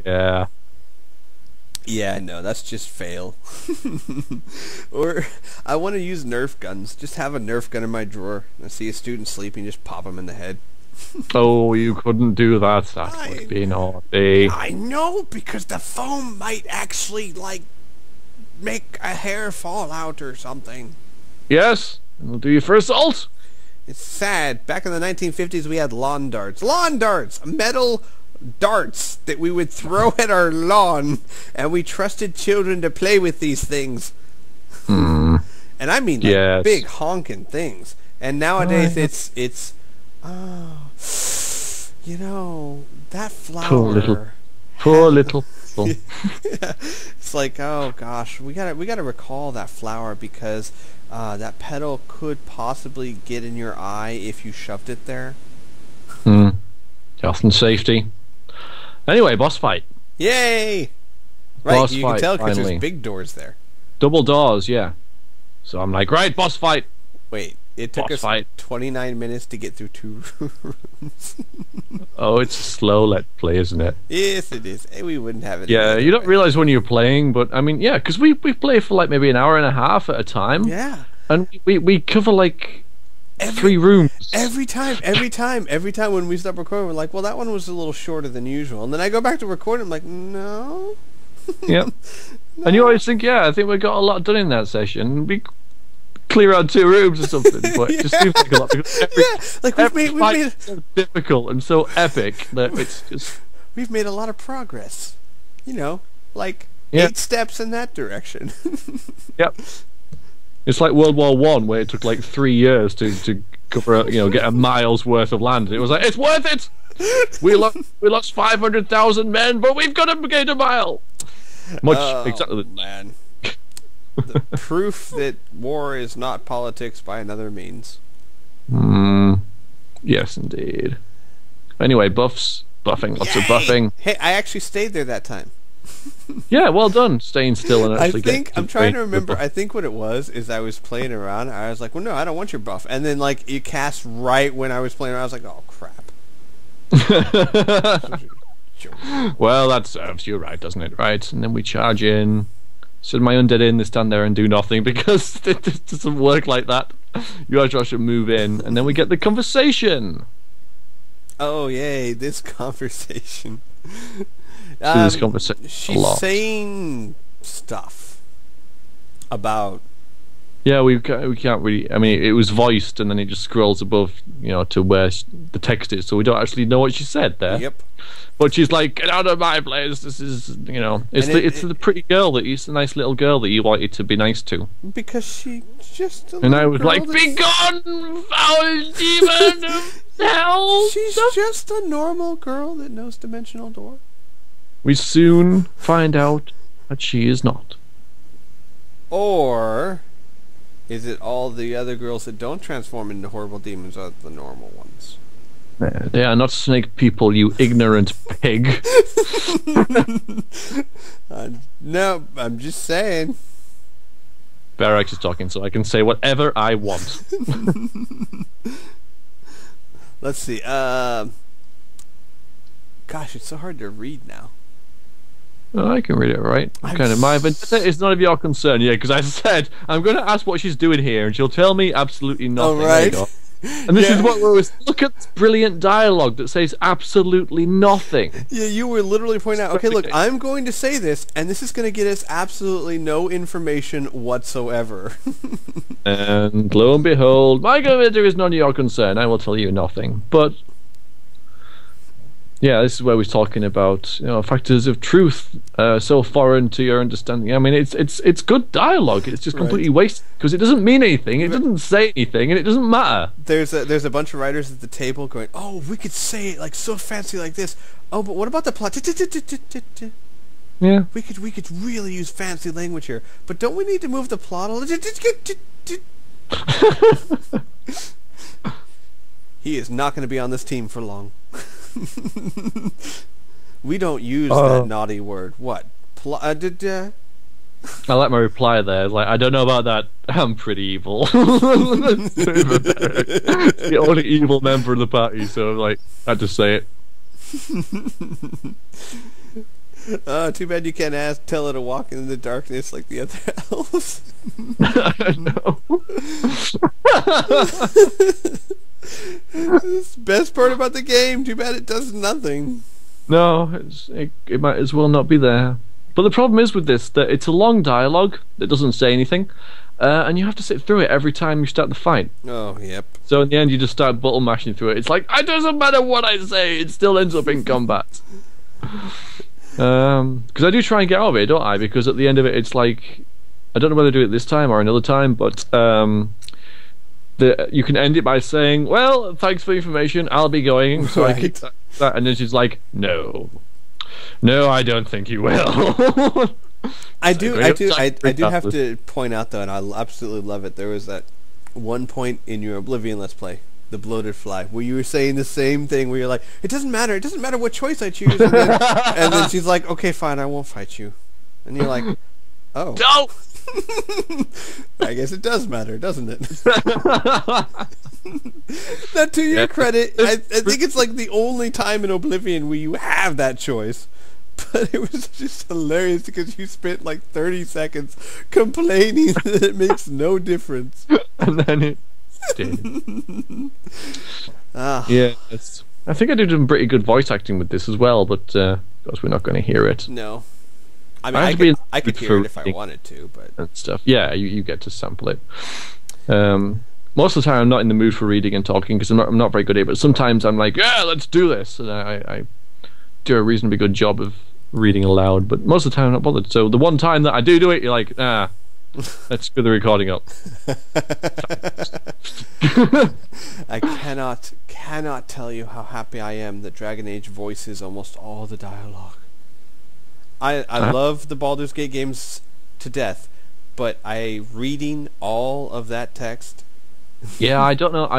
Yeah. Yeah, no, that's just fail. Or I want to use Nerf guns. Just have a Nerf gun in my drawer. I see a student sleeping, just pop him in the head. Oh, you couldn't do that. That would be naughty. I know, because the foam might actually, like, make a hair fall out or something. Yes, it'll do you for assault. It's sad. Back in the 1950s, we had lawn darts. Lawn darts! Metal darts that we would throw at our lawn, and we trusted children to play with these things. Hmm. And I mean, like, Yes. big honking things. And nowadays, it's you know, that flower. Poor little. It's like, oh gosh, we gotta recall that flower, because that petal could possibly get in your eye if you shoved it there. Hmm. Health and safety. Anyway, boss fight. Yay! Right, Boss you can fight, tell because finally. there's big doors there. Double doors, yeah. So I'm like, right, boss fight. Wait, it took Boss us fight. 29 minutes to get through 2 rooms. Oh, it's a slow let play, isn't it? Yes, it is. We wouldn't have it. Yeah, any you don't other way. realize when you're playing, but I mean, yeah, because we play for like maybe an hour and a half at a time. Yeah. And we cover like 3 rooms. Every time when we stop recording, we're like, well, that one was a little shorter than usual. And then I go back to record, and I'm like, no. Yep. And you always think, yeah, I think we got a lot done in that session. We clear out 2 rooms or something, but it just seems like a lot. Because Like every fight is so difficult and so epic that it's just... we've made a lot of progress. You know, like 8 steps in that direction. Yep. It's like World War One, where it took like 3 years to cover, get a mile's worth of land. It was like, it's worth it. We lost 500,000 men, but we've got to gain a mile. Exactly. Man. The proof that war is not politics by another means. Yes, indeed. Anyway, buffing, lots of buffing. Hey, I actually stayed there that time. Yeah, well done, staying still and actually I'm trying to remember. I think what it was is I was playing around. I was like, well, no, I don't want your buff. And then, like, you cast right when I was playing around. I was like, oh, crap. Well, that serves you right, doesn't it? Right, and then we charge in. Send my undead in, they stand there and do nothing, because it doesn't work like that. You actually should move in, and then we get the conversation. Oh, yay, this conversation. This conversation she's saying stuff about... Yeah, we can't really... I mean, it was voiced, and then it just scrolls above, to where the text is, so we don't actually know what she said there. Yep. But she's like, get out of my place. This is, it's the pretty girl it's the nice little girl that you wanted to be nice to. Because she's just a And I little was girl like, be gone, foul demon of hell. She's just a normal girl that knows Dimensional Door. We soon find out that she is not. Or is it all the other girls that don't transform into horrible demons are the normal ones? They are not snake people, you ignorant pig. No, I'm just saying. Veriax is talking, so I can say whatever I want. Let's see. Gosh, it's so hard to read now. Oh, I can read it, right? My vendetta is none of your concern. Yeah, because I said I'm going to ask what she's doing here, and she'll tell me absolutely nothing. Oh, right. And this is what we always look at. This brilliant dialogue that says absolutely nothing. Yeah, you were literally pointing out. Okay, look, I'm going to say this, and this is going to get us absolutely no information whatsoever. And lo and behold, my vendetta is none of your concern. I will tell you nothing. But yeah, this is where we're talking about factors of truth so foreign to your understanding. I mean, it's good dialogue. It's just completely wasted because it doesn't mean anything. It doesn't say anything, and it doesn't matter. There's a bunch of writers at the table going, "Oh, we could say it like so fancy like this. Oh, but what about the plot? Yeah, we could really use fancy language here. But don't we need to move the plot a little?" He is not going to be on this team for long. We don't use that naughty word. What? I like my reply there. Like, I don't know about that. I'm pretty evil. The only evil member of the party, so I had to say it. Oh, too bad you can't tell it to walk in the darkness like the other elves. No. This best part about the game. Too bad it does nothing. No, it might as well not be there. But the problem is with this that it's a long dialogue that doesn't say anything, and you have to sit through it every time you start the fight. Oh, yep. So in the end, you just start button mashing through it. It's like, it doesn't matter what I say, it still ends up in combat. Because I do try and get out of it, don't I? Because at the end of it, it's like, I don't know whether to do it this time or another time, but you can end it by saying, "Well, thanks for the information. I'll be going." So I keep that, and then she's like, "No, I don't think you will." I do have to point out though, and I absolutely love it. There was that one point in your Oblivion Let's Play, the Bloated Fly, where you were saying the same thing, where you're like, it doesn't matter what choice I choose, and then she's like, okay, fine, I won't fight you, and you're like, oh, no. I guess it does matter, doesn't it? Now, to your credit, I think it's like the only time in Oblivion where you have that choice. But it was just hilarious because you spent like 30 seconds complaining that it makes no difference. And then it did. Yeah, I think I did some pretty good voice acting with this as well, but of course we're not going to hear it. No. I mean, I could hear it if I wanted to, but... And stuff. Yeah, you get to sample it. Most of the time I'm not in the mood for reading and talking because I'm not very good at it, but sometimes I'm like, yeah, let's do this, and I do a reasonably good job of reading aloud, but most of the time I'm not bothered. So the one time that I do it, you're like, let's screw the recording up. I cannot tell you how happy I am that Dragon Age voices almost all the dialogue. I love the Baldur's Gate games to death, but reading all of that text. Yeah, I don't know. I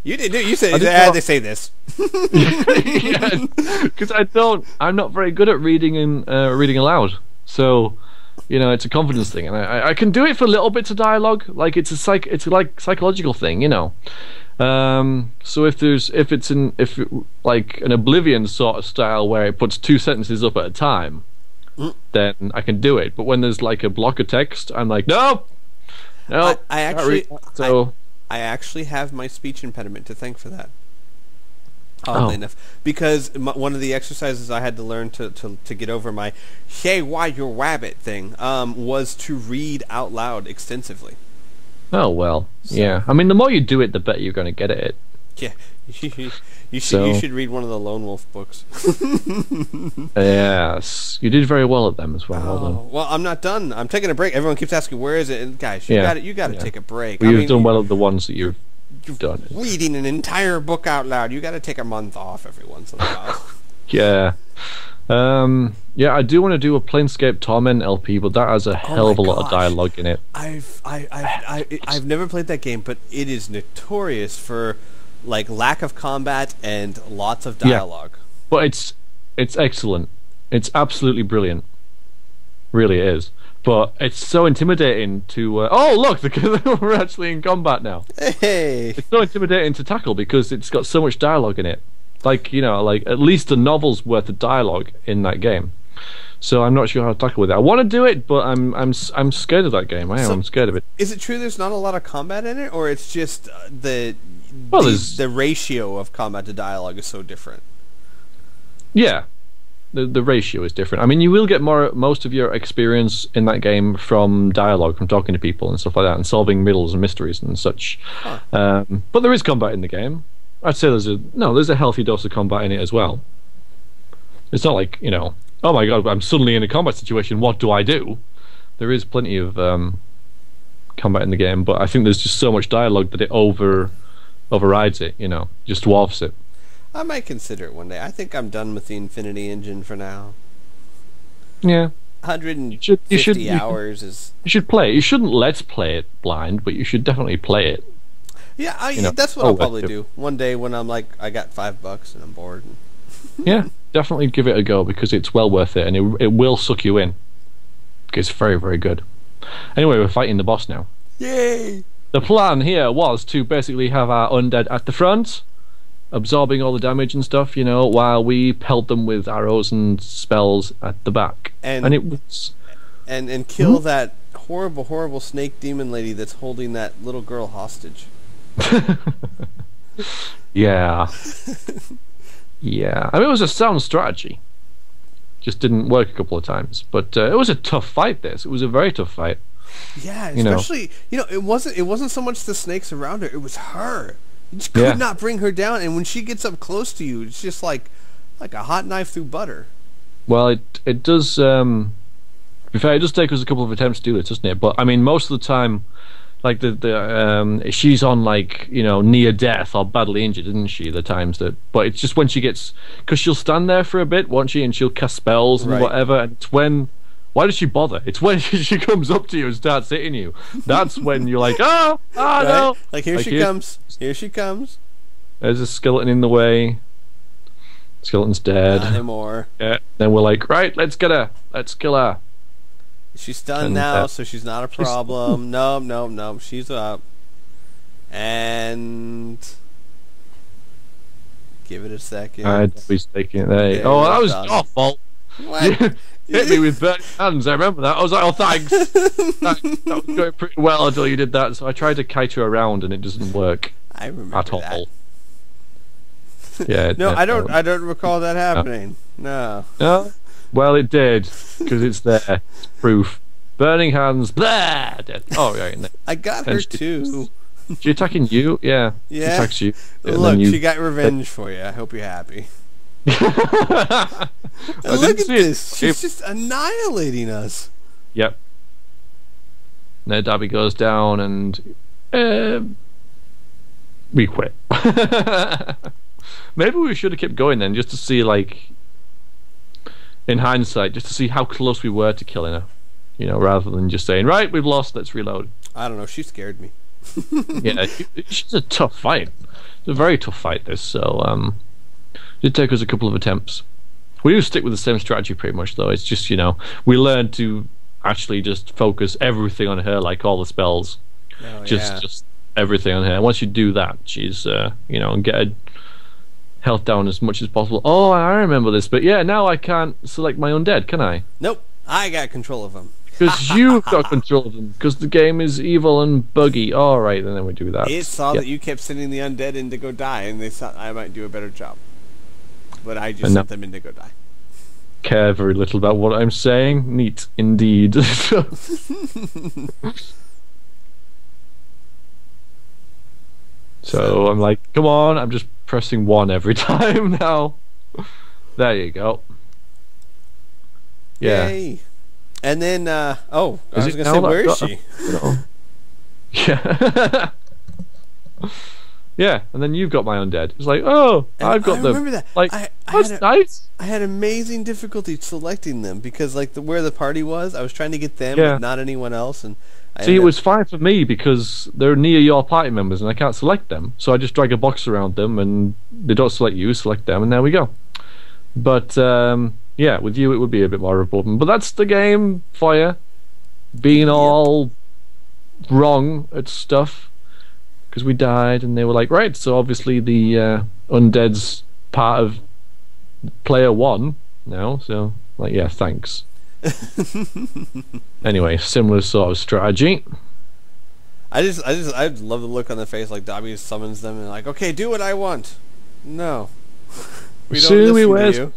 You did. You said they say this. Yeah, because I'm not very good at reading and reading aloud. So, it's a confidence thing, and I can do it for little bits of dialogue. Like it's a psychological thing, So if it's like an Oblivion sort of style where it puts 2 sentences up at a time, then I can do it. But when there's like a block of text, I'm like, no. I actually have my speech impediment to thank for that. Oddly enough, because one of the exercises I had to learn to get over my "Hey, why your wabbit" thing was to read out loud extensively. Oh well, yeah. I mean, the more you do it, the better you're going to get at it. Yeah, you should read one of the Lone Wolf books. Yes, you did very well at them as well. Well done. Well, I'm not done. I'm taking a break. Everyone keeps asking, "Where is it?" And guys, you got to take a break. Well, you've done well at the ones that you've done. Reading an entire book out loud, you got to take a month off every once in a while. Yeah. Yeah, I do want to do a Planescape Torment LP, but that has a hell of a lot of dialogue in it. I've never played that game, but it is notorious for like lack of combat and lots of dialogue. Yeah, but it's excellent. It's absolutely brilliant. Really is. But it's so intimidating to oh look, we're actually in combat now. Hey. It's so intimidating to tackle because it's got so much dialogue in it. Like at least a novel's worth of dialogue in that game. So I'm not sure how to tackle with it. I want to do it, but I'm scared of that game. I'm scared of it. Is it true there's not a lot of combat in it, or it's just the ratio of combat to dialogue is so different? Yeah, the ratio is different. I mean, you will get most of your experience in that game from dialogue, from talking to people and stuff like that, and solving riddles and mysteries and such. Huh. But there is combat in the game. I'd say there's a healthy dose of combat in it as well. It's not like, oh my god, I'm suddenly in a combat situation, what do I do? There is plenty of combat in the game, but I think there's just so much dialogue that it overrides it, just dwarfs it. I might consider it one day. I think I'm done with the Infinity Engine for now. Yeah. 150 hours is... You should play it. You shouldn't let's play it blind, but you should definitely play it. Yeah, that's what I'll probably do. One day when I'm like, I got $5 and I'm bored. Yeah, definitely give it a go because it's well worth it and it will suck you in. It's very, very good. Anyway, we're fighting the boss now. Yay! The plan here was to basically have our undead at the front, absorbing all the damage and stuff, you know, while we pelt them with arrows and spells at the back. And it was... And kill that horrible snake demon lady that's holding that little girl hostage. Yeah. Yeah. I mean, it was a sound strategy. Just didn't work a couple of times. But it was a tough fight, this. It was a very tough fight. Yeah, especially, it wasn't so much the snakes around her, it was her. You just could not bring her down, and when she gets up close to you, it's just like a hot knife through butter. Well, it does, to be fair, it does take us a couple of attempts to do this, doesn't it? But, I mean, most of the time, like, she's on, like, near death or badly injured, isn't she, the times that... But it's just when she gets... Because she'll stand there for a bit, won't she? And she'll cast spells and whatever, and it's when... Why does she bother? It's when she comes up to you and starts hitting you. That's when you're like, no! Like, here she comes. Here she comes. There's a skeleton in the way. Skeleton's dead. Not anymore. Yeah. Then we're like, right, let's get her. Let's kill her. She's stunned now, so she's not a problem. No. She's up. And... Give it a second. I'd be taking it there. Oh, that was your fault. What? Hit me with burning hands. I remember that. I was like, oh, thanks. That was going pretty well until you did that. So I tried to kite her around, and it doesn't work. I remember at all. That. Yeah. No, I don't recall that happening. No. No. Well, it did because it's there. It's proof. Burning hands. Blah. Dead. Oh, right. I got her too. She attacking you? Yeah. Yeah. She attacks you. Look, she got revenge for you. I hope you're happy. Look at this. She's just annihilating us. Yep. Now Dabby goes down and we quit. Maybe we should have kept going then, just to see, like, in hindsight, just to see how close we were to killing her. Rather than just saying, right, we've lost, let's reload. I don't know, she scared me. Yeah, she's a tough fight. It's a very tough fight, this, so, it did take us a couple of attempts. We do stick with the same strategy pretty much, though. It's just, we learned to actually just focus everything on her, like all the spells. Oh, just everything on her. Once you do that, she's, and get her health down as much as possible. Oh, I remember this, but yeah, now I can't select my undead, can I? Nope, I got control of them. Because you've got control of them, because the game is evil and buggy. All right, and then we do that. It saw that you kept sending the undead in to go die, and they thought I might do a better job. But I just sent them in to go die. Care very little about what I'm saying. Neat, indeed. So I'm like, come on, I'm just pressing 1 every time now. There you go. Yeah. Yay. And then, I was going to say, where is she? Yeah. Yeah, and then you've got my undead. It's like, oh, I've got them. I remember that. Like, that's nice. I had amazing difficulty selecting them because, like, where the party was, I was trying to get them, but not anyone else. And see, it was fine for me because they're near your party members, and I can't select them. So I just drag a box around them, and they don't select you, select them, and there we go. But yeah, with you, it would be a bit more of a problem. But that's the game for you, being all wrong at stuff. Because we died, and they were like, right, so obviously the undead's part of player 1 now, so, like, yeah, thanks. Anyway, similar sort of strategy. I love the look on their face, like Dobby summons them, and like, okay, do what I want. No. We don't listen to you.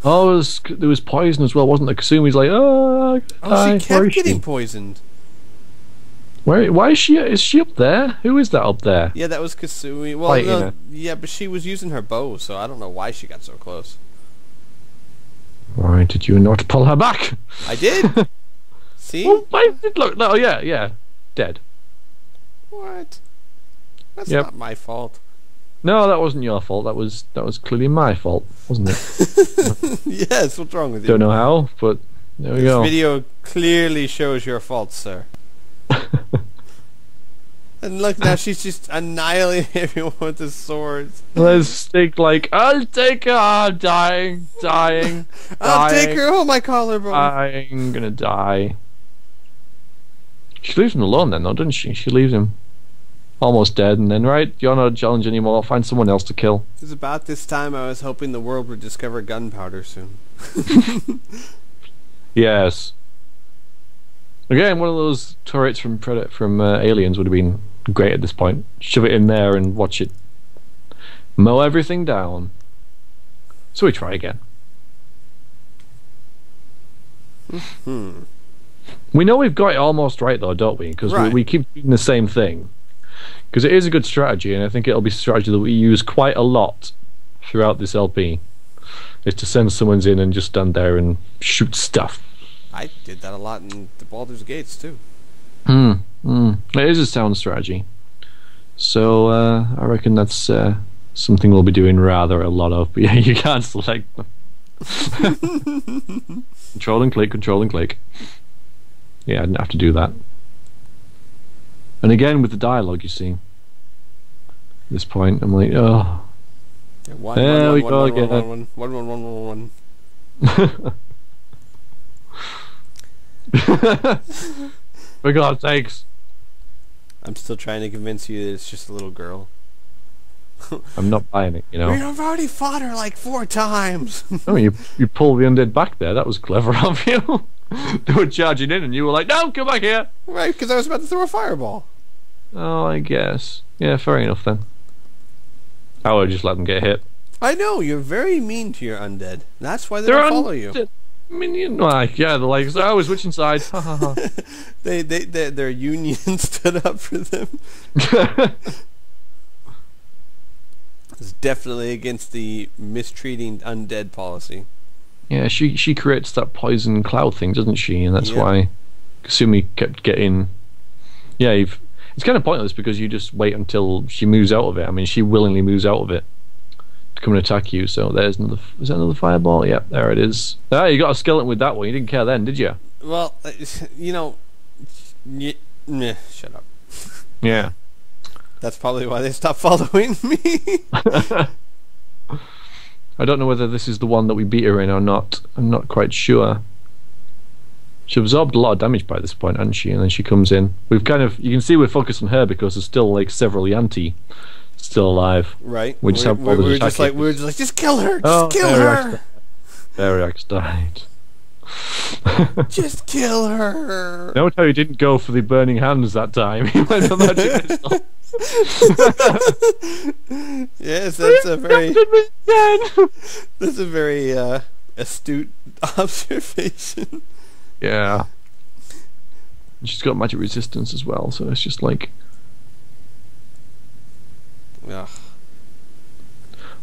Oh, there was poison as well, wasn't there? Kasumi's like, oh, she kept getting poisoned. Why is she? Is she up there? Who is that up there? Yeah, that was Kasumi. Well, yeah, but she was using her bow, so I don't know why she got so close. Why did you not pull her back? I did. See? Well, why did look? No, yeah, dead. What? That's not my fault. No, that wasn't your fault. That was clearly my fault, wasn't it? Yes. What's wrong with you? Don't know how, but there we go. This video clearly shows your fault, sir. And look, now she's just annihilating everyone with the swords. Let's think like, I'll take her, I'm dying. I'll take her, oh my collarbone. I'm gonna die. She leaves him alone then, though, doesn't she? She leaves him almost dead, and then, right, you're not a challenge anymore, I'll find someone else to kill. It was about this time I was hoping the world would discover gunpowder soon. Yes. Again, one of those turrets from Aliens would have been great at this point. Shove it in there and watch it mow everything down. So we try again. We know we've got it almost right, though, don't we? Because we keep doing the same thing. Because it is a good strategy, and I think it'll be a strategy that we use quite a lot throughout this LP. Is to send someone in and just stand there and shoot stuff. I did that a lot in the Baldur's Gates, too. It is a sound strategy. So, I reckon that's something we'll be doing rather a lot of. But yeah, you can't select them. Control and click. Yeah, I didn't have to do that. And again, with the dialogue, you see. At this point, I'm like, oh. There we go again. One. For God's sakes. I'm still trying to convince you that it's just a little girl. I'm not buying it, you know. We've already fought her like 4 times. Oh, you pulled the undead back there. That was clever of you. They were charging in and you were like, no, come back here. Right, because I was about to throw a fireball. Oh, I guess. Yeah, fair enough then. I would just let them get hit. I know, you're very mean to your undead. That's why they don't follow you. I mean, you know, they're like, oh, which side? Their union stood up for them. It's definitely against the mistreating undead policy. Yeah, she creates that poison cloud thing, doesn't she? And that's why Kasumi kept getting... Yeah, it's kind of pointless because you just wait until she moves out of it. I mean, she willingly moves out of it to come and attack you. So there's another... Is that another fireball? Yep, there it is. Ah, you got a skeleton with that one. You didn't care then, did you? Well, you know... shut up. Yeah. That's probably why they stopped following me. I don't know whether this is the one that we beat her in or not. I'm not quite sure. She absorbed a lot of damage by this point, hasn't she? And then she comes in. We've kind of... You can see we're focused on her because there's still like several Yanti still alive. Right. We just we're just like, just kill her! Just kill her! Veriax died. Just kill her! Note how he didn't go for the burning hands that time. He went for magic missile. Yes, that's a very astute observation. Yeah. And she's got magic resistance as well, so it's just like... Ugh.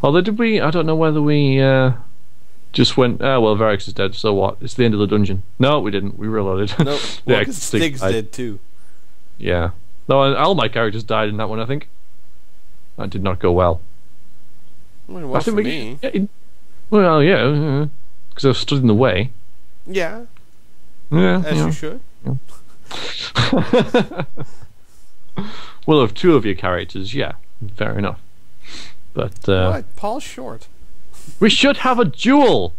Although did we... I don't know whether we just went... well, Veriax is dead, so what? It's the end of the dungeon. No, we didn't. We reloaded. Nope. Well, because Stig's dead too. Yeah. No, all my characters died in that one, I think. That did not go well. Well, it was for me. Well, yeah. Because I was stood in the way. Yeah. Yeah. As you should. Yeah. Well, of 2 of your characters, yeah. Fair enough. But, right, Paul's short. We should have a duel!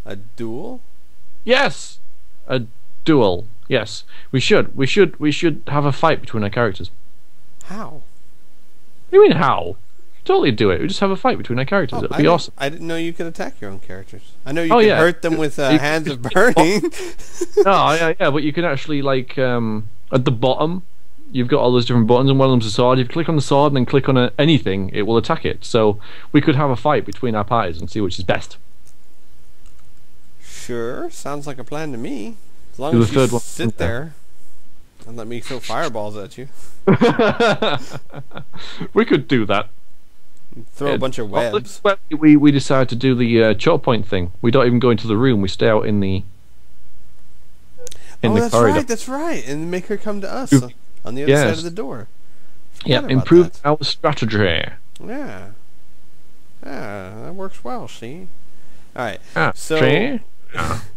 A duel? Yes! A duel. Yes. We should have a fight between our characters. How? What do you mean how? Totally do it. We just have a fight between our characters. It'll be awesome. I didn't know you could attack your own characters. I know you could hurt them with hands of burning. No, yeah, but you can actually, like, at the bottom, you've got all those different buttons, and one of them's a sword. If you click on the sword and then click on anything, it will attack it. So we could have a fight between our parties and see which is best. Sure, sounds like a plan to me. As long as you sit there and let me throw fireballs at you. We could do that. Throw a bunch of webs. We decided to do the choke point thing. We don't even go into the room. We stay out in the corridor. That's right. And make her come to us on the other side of the door. Yeah, improve our strategy. Yeah. Yeah, that works well, see? Alright,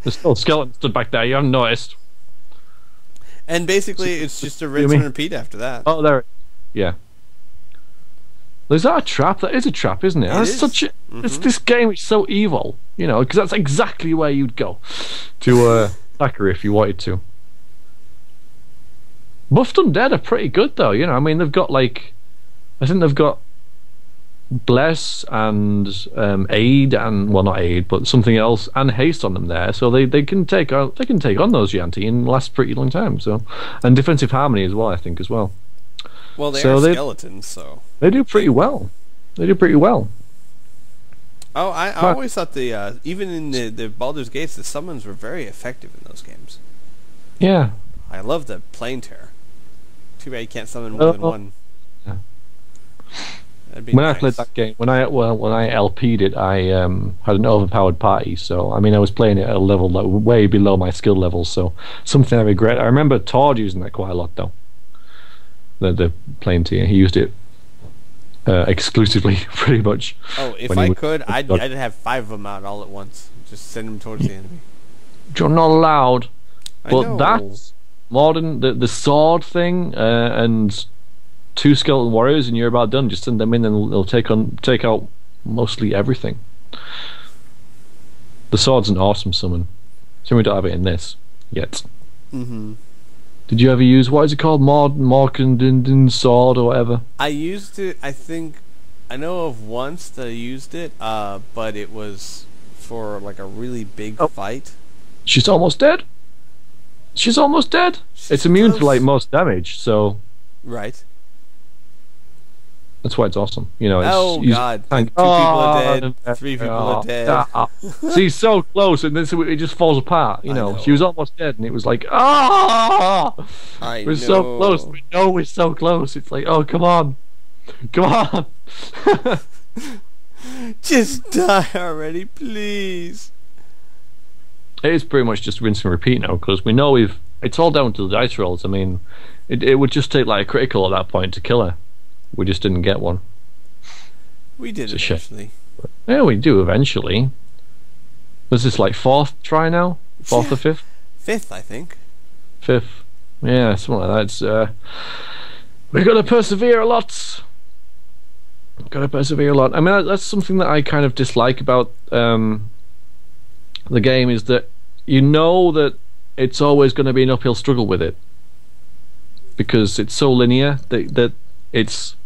there's still a skeleton stood back there, you haven't noticed. And basically, it's just a rinse and repeat after that. Oh, there. Yeah. Is that a trap? That is a trap, isn't it? That's such a... This game is so evil, you know, because that's exactly where you'd go to attack her if you wanted to. Buffed Undead are pretty good though. You know, I mean, they've got like, I think they've got Bless and Aid and, well, not Aid, but something else, and Haste on them there, so they can take on those Yanti and last a pretty long time. So, and Defensive Harmony as well, I think as well. Well, they are skeletons, so they do pretty well. They do pretty well. Oh, I always thought the even in the Baldur's Gates, the summons were very effective in those games. Yeah, I love the Plane Terror. Too bad you can't summon more than one. Yeah. When nice. I played that game, when I LP'd it, I had an overpowered party. So I mean, I was playing it at a level like way below my skill level. So something I regret. I remember Todd using that quite a lot, though. The Plane Tier, he used it exclusively, pretty much. Oh, if I could, I'd have 5 of them out all at once. Just send them towards the enemy. You're not allowed. But I know. that's modern. The sword thing and 2 skeleton warriors, and you're about done. Just send them in, and they'll take out mostly everything. The sword's an awesome summon. So we don't have it in this yet. Mm-hmm. Did you ever use, what is it called, Morkandindin sword or whatever? I used it. I think I know of once that I used it, but it was for like a really big fight. She's almost dead. She's almost dead. It's immune to like most damage, so right. That's why it's awesome. You know. It's, God! 2 people are dead. 3 people are dead. She's so close, and then so it just falls apart. You know, she was almost dead, and it was like, we're so close. We know we're so close. It's like, oh, come on, come on. Just die already, please. It is pretty much just rinse and repeat now, because we know it's all down to the dice rolls. I mean, it would just take like a critical at that point to kill her. We just didn't get one. We did eventually. Yeah, we do eventually. Was this like 4th try now? 4th or 5th? 5th, I think. 5th. Yeah, something like that. It's, we've got to persevere a lot. Got to persevere a lot. I mean, that's something that I kind of dislike about the game, is that you know that it's always going to be an uphill struggle with it, because it's so linear that it's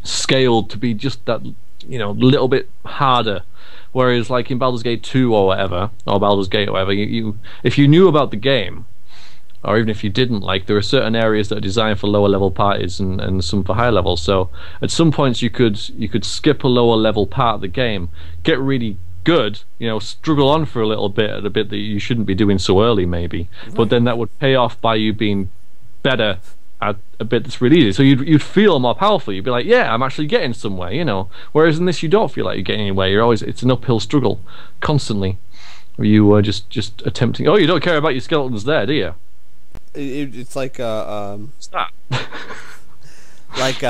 scaled to be just that, you know, little bit harder. Whereas like in Baldur's Gate 2 or whatever, or Baldur's Gate or whatever, you if you knew about the game, or even if you didn't, like, there are certain areas that are designed for lower level parties and some for higher levels. So at some points you could skip a lower level part of the game, get really good, you know, struggle on for a little bit at a bit that you shouldn't be doing so early maybe, but then that would pay off by you being better at a bit that's really easy. So you'd feel more powerful. You'd be like, yeah, I'm actually getting somewhere, you know. Whereas in this, you don't feel like you're getting anywhere. You're always, it's an uphill struggle constantly. You are just attempting. Oh, you don't care about your skeletons there, do you? It's like Stop. like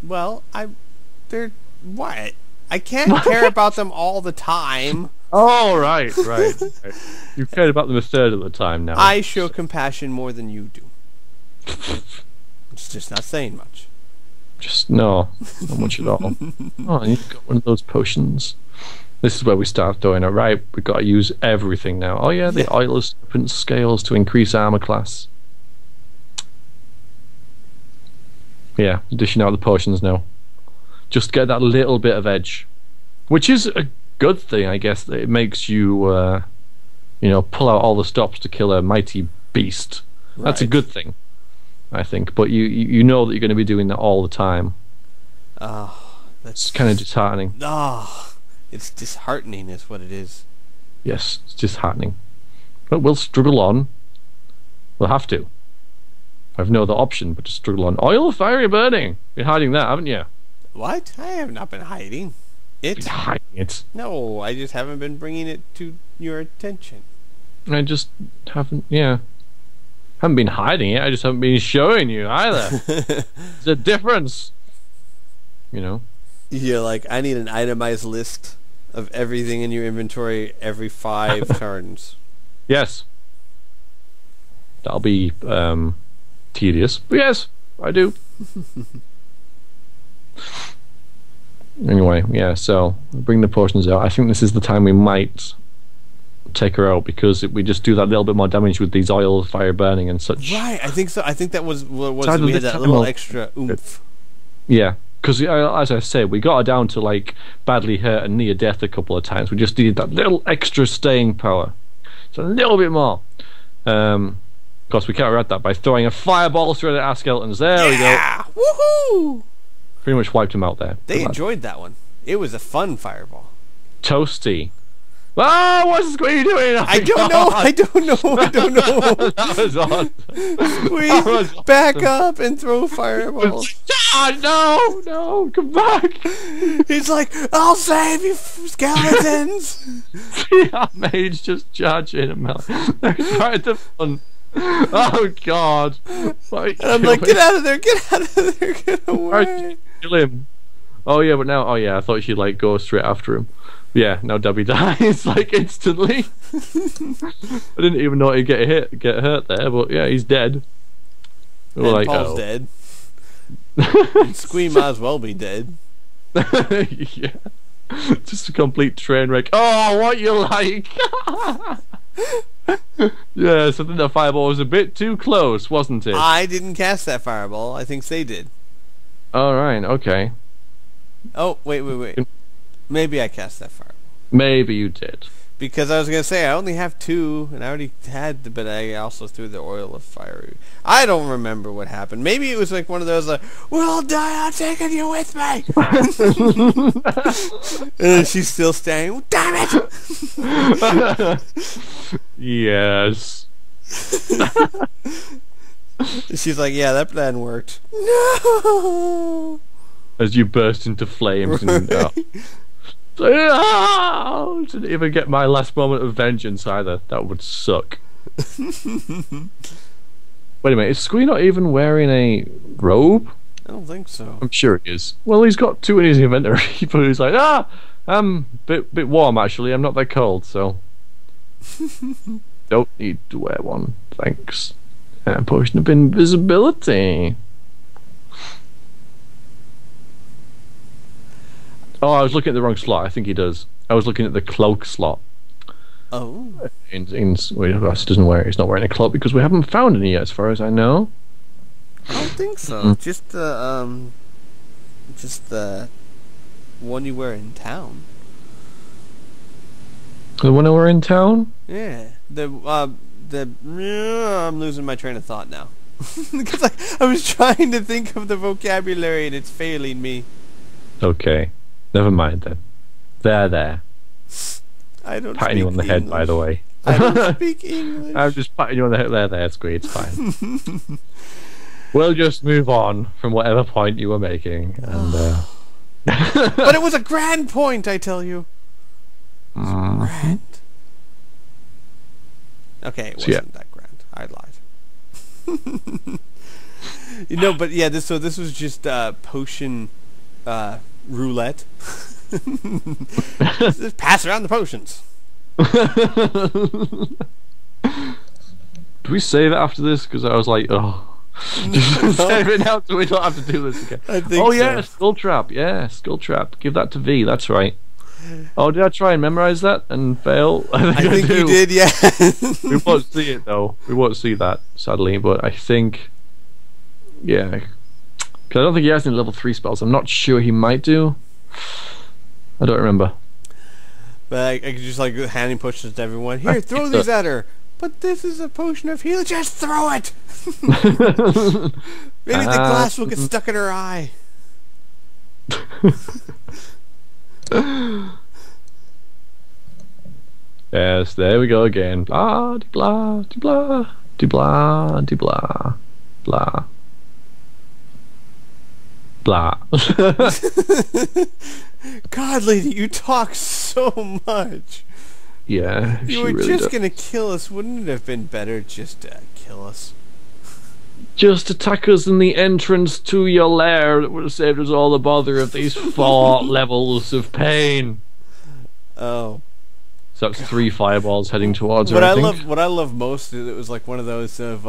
well, they're what? I can't care about them all the time. Oh, right. You cared about them a third of the time now. I show compassion more than you do. It's just not saying much. Just not much at all. Oh, you've got one of those potions. This is where we start doing it. Right, we've got to use everything now. Oh yeah, the oilless serpent scales to increase armor class. Yeah, dishing out the potions now. Just get that little bit of edge, which is a good thing, I guess. That it makes you, you know, pull out all the stops to kill a mighty beast. Right. That's a good thing, I think. But you know that you're going to be doing that all the time. Oh, that's kind of disheartening. Oh, it's disheartening, is what it is. Yes, it's disheartening. But we'll struggle on. We'll have to. I've no other option but to struggle on. Oil, fiery burning. You're hiding that, haven't you? What? I have not been hiding it. Been hiding it? No, I just haven't been bringing it to your attention. I just haven't. Yeah, haven't been hiding it. I just haven't been showing you either. There's a difference. You know. You're like, I need an itemized list of everything in your inventory every 5 turns. Yes. That'll be tedious. But yes, I do. Anyway, yeah, so bring the potions out. I think this is the time we might take her out because we just do that little bit more damage with these oil fire burning and such. Right, I think so. I think that was we had that little extra oomph. Yeah, because as I said, we got her down to like badly hurt and near death a couple of times. We just needed that little extra staying power. So a little bit more. Of course, we counteract that by throwing a fireball through at our skeletons. There we go. Woohoo! Pretty much wiped him out there. They enjoyed that one. It was a fun fireball. Toasty. Ah, what's Squee doing? Oh, I don't know. I don't know. That was awesome. Squee, back up and throw fireballs. No, come back. He's like, I'll save you, skeletons. Yeah, mage just charging him out. Right the fun. Oh God. And I'm like, get out of there, get away. Kill him. Oh yeah, but now, I thought she'd like go straight after him. Yeah, now Debbie dies like instantly. I didn't even know he'd get hurt there, but yeah, he's dead. And like, Paul's dead. And Squee might as well be dead. Yeah, just a complete train wreck. Oh, what you like? Yes, I think the fireball was a bit too close, wasn't it? I didn't cast that fireball. I think they did. All right, okay. Oh, wait. Maybe I cast that fireball. Maybe you did. Because I was going to say, I only have 2, and I already had, but I also threw the oil of fire. I don't remember what happened. Maybe it was like one of those, like, we'll die, I'm taking you with me! And she's still staying. Damn it! Yes. She's like, yeah, that plan worked. No! As you burst into flames and... didn't even get my last moment of vengeance either. That would suck. Wait a minute, is Squee not even wearing a robe? I don't think so. I'm sure he is. Well, he's got 2 in his inventory, but he's like, I'm a bit warm actually, I'm not that cold, so... Don't need to wear one, thanks. And potion of invisibility. Oh, I was looking at the wrong slot. I think he does. I was looking at the cloak slot. Oh. Well, he doesn't wear it. He's not wearing a cloak because we haven't found any yet, as far as I know. I don't think so. Just the one you wear in town. The one we're in town? Yeah. I'm losing my train of thought now. Because I was trying to think of the vocabulary and it's failing me. Okay. Never mind then. There. I don't patting speak you on the English. head, by the way. I don't speak English. I'm just patting you on the head. There, Squee. It's fine. We'll just move on from whatever point you were making, and. But it was a grand point, I tell you. It was grand. Okay, it wasn't that grand. I lied. But yeah, this was just potion roulette. Just pass around the potions. Do we save it after this? Because I was like, just save it now so we don't have to do this again. I think yeah, skull trap. Yeah, skull trap. Give that to V. That's right. Oh, did I try and memorize that and fail? I think you did. Yeah. We won't see it though. We won't see that sadly, but I think, yeah, because I don't think he has any level 3 spells. I'm not sure he might do. I don't remember. But I could just like handing potions to everyone. Here, throw these at her. But this is a potion of healing. Just throw it. Maybe the glass will get stuck in her eye. Yes, there we go again. Blah, de blah, de blah, de blah, de blah, blah. Blah. God, lady, you talk so much. Yeah, you were really just gonna kill us. Wouldn't it have been better just to kill us? Just attack us in the entrance to your lair. That would have saved us all the bother of these 4 levels of pain. Oh. So that's 3 fireballs heading towards her. What I love most is it was like one of those of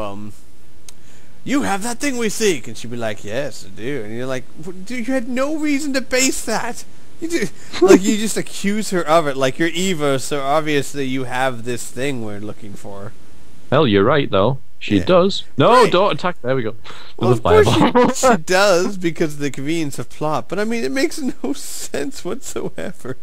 you have that thing we seek, and she'd be like, yes, I do, and you're like, dude, you had no reason to base that. You just accuse her of it, like you're Eva, so obviously you have this thing we're looking for. Hell, you're right though. She does. No, right. Don't attack. There we go. Well, of course she does because of the convenience of plot. But I mean, it makes no sense whatsoever.